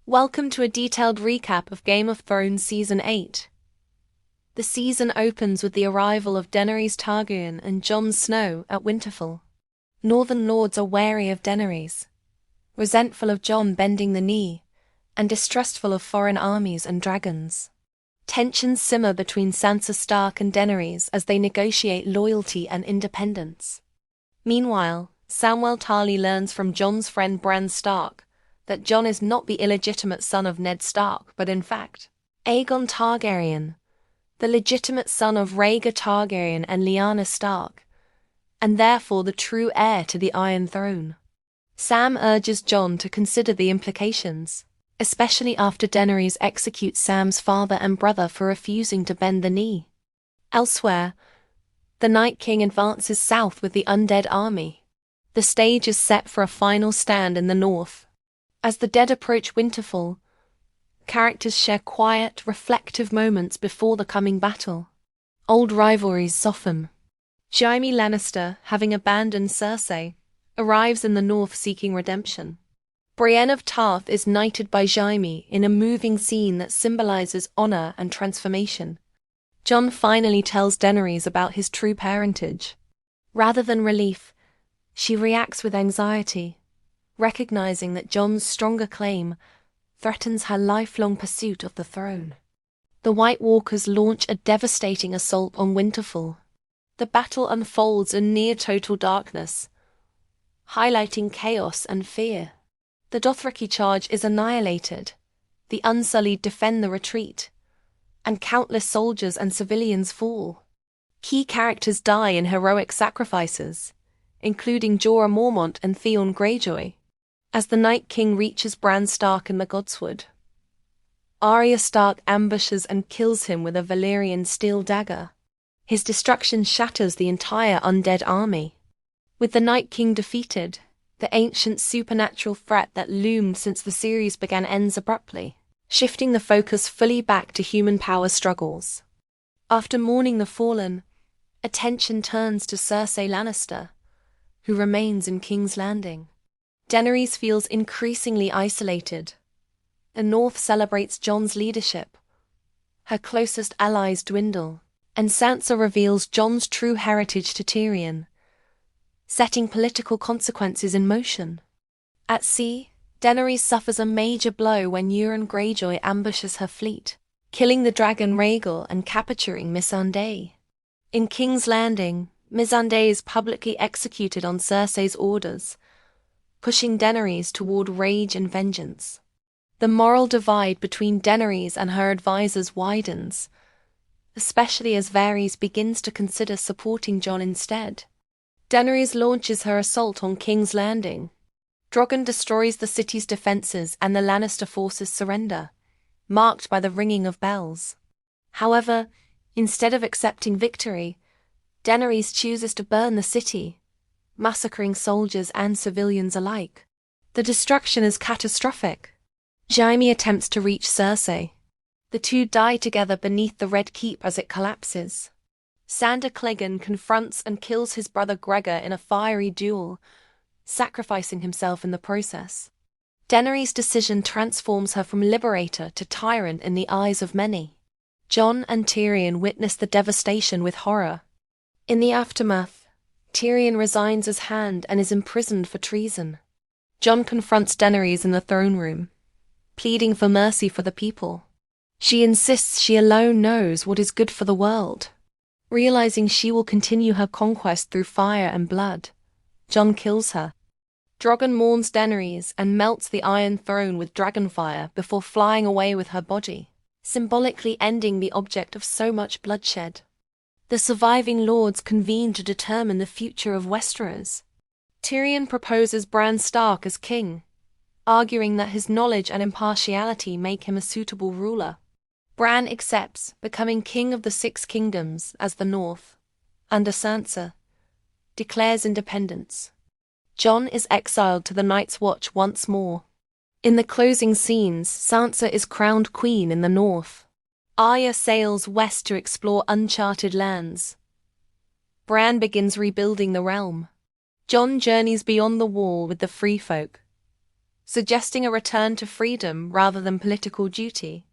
Welcome to a detailed recap of Game of Thrones Season 8. The season opens with the arrival of Daenerys Targaryen and Jon Snow at Winterfell. Northern lords are wary of Daenerys, resentful of Jon bending the knee, and distrustful of foreign armies and dragons. Tensions simmer between Sansa Stark and Daenerys as they negotiate loyalty and independence. Meanwhile, Samwell Tarly learns from Jon's friend Bran Stark that Jon is not the illegitimate son of Ned Stark but in fact, Aegon Targaryen, the legitimate son of Rhaegar Targaryen and Lyanna Stark, and therefore the true heir to the Iron Throne. Sam urges Jon to consider the implications, especially after Daenerys executes Sam's father and brother for refusing to bend the knee. Elsewhere, the Night King advances south with the undead army. The stage is set for a final stand in the north. As the dead approach Winterfell, characters share quiet, reflective moments before the coming battle. Old rivalries soften. Jaime Lannister, having abandoned Cersei, arrives in the north seeking redemption. Brienne of Tarth is knighted by Jaime in a moving scene that symbolizes honor and transformation. Jon finally tells Daenerys about his true parentage. Rather than relief, she reacts with anxiety, recognizing that Jon's stronger claim threatens her lifelong pursuit of the throne. The White Walkers launch a devastating assault on Winterfell. The battle unfolds in near-total darkness, highlighting chaos and fear. The Dothraki charge is annihilated, the Unsullied defend the retreat, and countless soldiers and civilians fall. Key characters die in heroic sacrifices, including Jorah Mormont and Theon Greyjoy. As the Night King reaches Bran Stark in the Godswood, Arya Stark ambushes and kills him with a Valyrian steel dagger. His destruction shatters the entire undead army. With the Night King defeated, the ancient supernatural threat that loomed since the series began ends abruptly, shifting the focus fully back to human power struggles. After mourning the fallen, attention turns to Cersei Lannister, who remains in King's Landing. Daenerys feels increasingly isolated. The North celebrates Jon's leadership. Her closest allies dwindle, and Sansa reveals Jon's true heritage to Tyrion, setting political consequences in motion. At sea, Daenerys suffers a major blow when Euron Greyjoy ambushes her fleet, killing the dragon Rhaegal and capturing Missandei. In King's Landing, Missandei is publicly executed on Cersei's orders, pushing Daenerys toward rage and vengeance. The moral divide between Daenerys and her advisors widens, especially as Varys begins to consider supporting Jon instead. Daenerys launches her assault on King's Landing. Drogon destroys the city's defenses and the Lannister forces surrender, marked by the ringing of bells. However, instead of accepting victory, Daenerys chooses to burn the city, massacring soldiers and civilians alike. The destruction is catastrophic. Jaime attempts to reach Cersei. The two die together beneath the Red Keep as it collapses. Sandor Clegane confronts and kills his brother Gregor in a fiery duel, sacrificing himself in the process. Daenerys' decision transforms her from liberator to tyrant in the eyes of many. Jon and Tyrion witness the devastation with horror. In the aftermath, Tyrion resigns his hand and is imprisoned for treason. Jon confronts Daenerys in the throne room, pleading for mercy for the people. She insists she alone knows what is good for the world. Realizing she will continue her conquest through fire and blood, Jon kills her. Drogon mourns Daenerys and melts the Iron Throne with dragonfire before flying away with her body, symbolically ending the object of so much bloodshed. The surviving lords convene to determine the future of Westeros. Tyrion proposes Bran Stark as king, arguing that his knowledge and impartiality make him a suitable ruler. Bran accepts, becoming king of the Six Kingdoms as the North, under Sansa, declares independence. Jon is exiled to the Night's Watch once more. In the closing scenes, Sansa is crowned queen in the North. Arya sails west to explore uncharted lands. Bran begins rebuilding the realm. Jon journeys beyond the Wall with the Free Folk, suggesting a return to freedom rather than political duty.